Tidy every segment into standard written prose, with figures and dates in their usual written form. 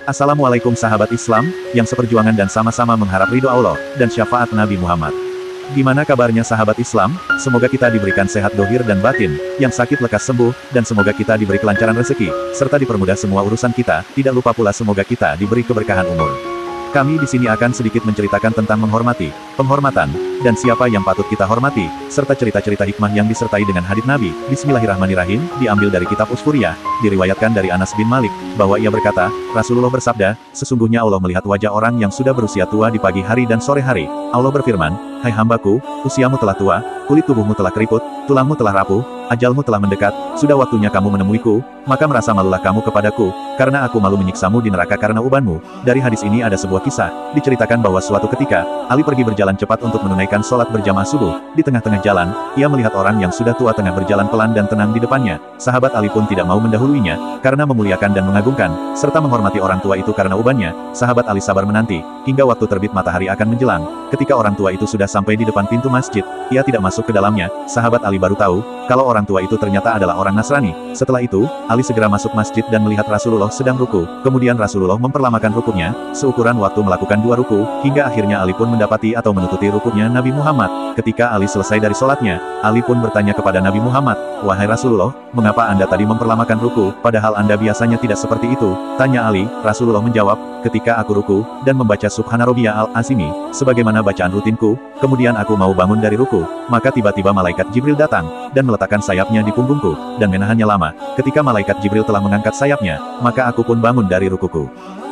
Assalamualaikum sahabat Islam, yang seperjuangan dan sama-sama mengharap ridho Allah, dan syafaat Nabi Muhammad. Gimana kabarnya sahabat Islam? Semoga kita diberikan sehat dohir dan batin, yang sakit lekas sembuh, dan semoga kita diberi kelancaran rezeki, serta dipermudah semua urusan kita, tidak lupa pula semoga kita diberi keberkahan umur. Kami di sini akan sedikit menceritakan tentang menghormati, penghormatan, dan siapa yang patut kita hormati, serta cerita-cerita hikmah yang disertai dengan hadits Nabi. Bismillahirrahmanirrahim, diambil dari kitab Usfuriyah, diriwayatkan dari Anas bin Malik, bahwa ia berkata, Rasulullah bersabda, sesungguhnya Allah melihat wajah orang yang sudah berusia tua di pagi hari dan sore hari. Allah berfirman, hai hambaku, usiamu telah tua, kulit tubuhmu telah keriput, tulangmu telah rapuh, ajalmu telah mendekat, sudah waktunya kamu menemuiku, maka merasa malulah kamu kepadaku, karena aku malu menyiksamu di neraka karena ubanmu. Dari hadis ini ada sebuah kisah, diceritakan bahwa suatu ketika, Ali pergi berjalan cepat untuk menunaikan sholat berjamaah subuh. Di tengah-tengah jalan, ia melihat orang yang sudah tua tengah berjalan pelan dan tenang di depannya. Sahabat Ali pun tidak mau mendahuluinya, karena memuliakan dan mengagungkan, serta menghormati orang tua itu karena ubannya. Sahabat Ali sabar menanti, hingga waktu terbit matahari akan menjelang. Ketika orang tua itu sudah sampai di depan pintu masjid, ia tidak masuk ke dalamnya. Sahabat Ali baru tahu, kalau orang tua itu ternyata adalah orang Nasrani. Setelah itu, Ali segera masuk masjid dan melihat Rasulullah sedang ruku. Kemudian Rasulullah memperlamakan rukuknya, seukuran waktu melakukan 2 ruku, hingga akhirnya Ali pun mendapati atau menutupi rukuknya Nabi Muhammad. Ketika Ali selesai dari sholatnya, Ali pun bertanya kepada Nabi Muhammad, wahai Rasulullah, mengapa Anda tadi memperlamakan ruku, padahal Anda biasanya tidak seperti itu? Tanya Ali. Rasulullah menjawab, ketika aku ruku, dan membaca Subhana Rabbiyal Azimi, sebagaimana bacaan rutinku, kemudian aku mau bangun dari ruku, maka tiba-tiba malaikat Jibril datang, dan meletakkan sayapnya di punggungku, dan menahannya lama. Ketika malaikat Jibril telah mengangkat sayapnya, maka aku pun bangun dari rukuku.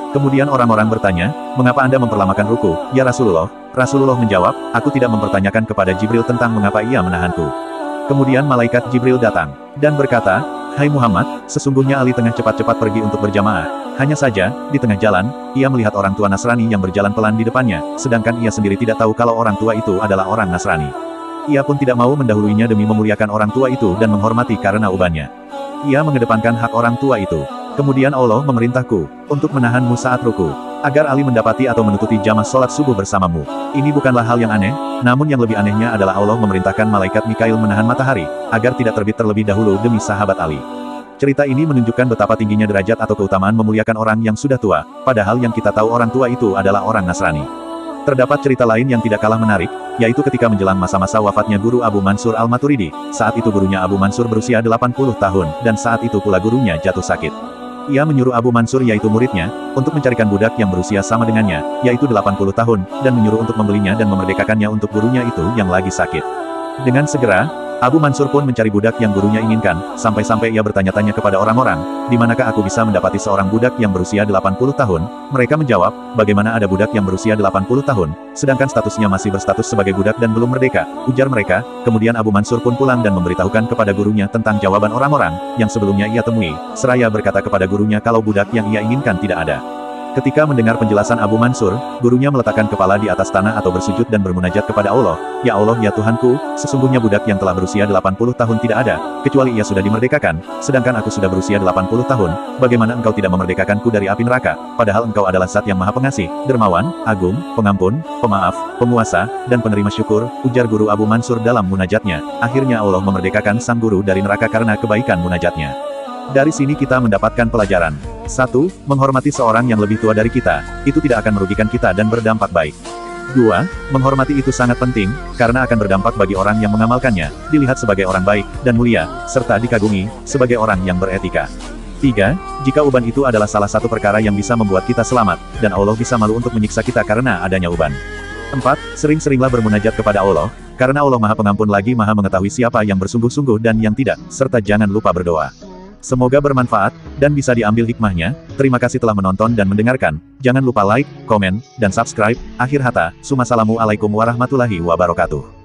Kemudian orang-orang bertanya, mengapa Anda memperlamakan ruku, ya Rasulullah? Rasulullah menjawab, aku tidak mempertanyakan kepada Jibril tentang mengapa ia menahanku. Kemudian malaikat Jibril datang, dan berkata, hai Muhammad, sesungguhnya Ali tengah cepat-cepat pergi untuk berjamaah. Hanya saja, di tengah jalan, ia melihat orang tua Nasrani yang berjalan pelan di depannya, sedangkan ia sendiri tidak tahu kalau orang tua itu adalah orang Nasrani. Ia pun tidak mau mendahuluinya demi memuliakan orang tua itu dan menghormati karena ubannya. Ia mengedepankan hak orang tua itu. Kemudian Allah memerintahku untuk menahanmu saat ruku, agar Ali mendapati atau menutupi jamaah sholat subuh bersamamu. Ini bukanlah hal yang aneh, namun yang lebih anehnya adalah Allah memerintahkan malaikat Mikail menahan matahari, agar tidak terbit terlebih dahulu demi sahabat Ali. Cerita ini menunjukkan betapa tingginya derajat atau keutamaan memuliakan orang yang sudah tua, padahal yang kita tahu orang tua itu adalah orang Nasrani. Terdapat cerita lain yang tidak kalah menarik, yaitu ketika menjelang masa-masa wafatnya guru Abu Mansur Al-Maturidi. Saat itu gurunya Abu Mansur berusia 80 tahun, dan saat itu pula gurunya jatuh sakit. Ia menyuruh Abu Mansur yaitu muridnya, untuk mencarikan budak yang berusia sama dengannya, yaitu 80 tahun, dan menyuruh untuk membelinya dan memerdekakannya untuk gurunya itu yang lagi sakit. Dengan segera, Abu Mansur pun mencari budak yang gurunya inginkan, sampai-sampai ia bertanya-tanya kepada orang-orang, di manakah aku bisa mendapati seorang budak yang berusia 80 tahun? Mereka menjawab, bagaimana ada budak yang berusia 80 tahun, sedangkan statusnya masih berstatus sebagai budak dan belum merdeka, ujar mereka. Kemudian Abu Mansur pun pulang dan memberitahukan kepada gurunya tentang jawaban orang-orang, yang sebelumnya ia temui, seraya berkata kepada gurunya kalau budak yang ia inginkan tidak ada. Ketika mendengar penjelasan Abu Mansur, gurunya meletakkan kepala di atas tanah atau bersujud dan bermunajat kepada Allah, ya Allah ya Tuhanku, sesungguhnya budak yang telah berusia 80 tahun tidak ada, kecuali ia sudah dimerdekakan, sedangkan aku sudah berusia 80 tahun, bagaimana engkau tidak memerdekakanku dari api neraka, padahal engkau adalah Zat yang Maha Pengasih, Dermawan, Agung, Pengampun, Pemaaf, Penguasa, dan penerima syukur, ujar guru Abu Mansur dalam munajatnya. Akhirnya Allah memerdekakan sang guru dari neraka karena kebaikan munajatnya. Dari sini kita mendapatkan pelajaran. 1. Menghormati seorang yang lebih tua dari kita, itu tidak akan merugikan kita dan berdampak baik. 2. Menghormati itu sangat penting, karena akan berdampak bagi orang yang mengamalkannya, dilihat sebagai orang baik, dan mulia, serta dikagumi, sebagai orang yang beretika. 3. Jika uban itu adalah salah satu perkara yang bisa membuat kita selamat, dan Allah bisa malu untuk menyiksa kita karena adanya uban. 4. Sering-seringlah bermunajat kepada Allah, karena Allah Maha Pengampun lagi Maha mengetahui siapa yang bersungguh-sungguh dan yang tidak, serta jangan lupa berdoa. Semoga bermanfaat, dan bisa diambil hikmahnya. Terima kasih telah menonton dan mendengarkan. Jangan lupa like, komen, dan subscribe. Akhir kata, Assalamualaikum warahmatullahi wabarakatuh.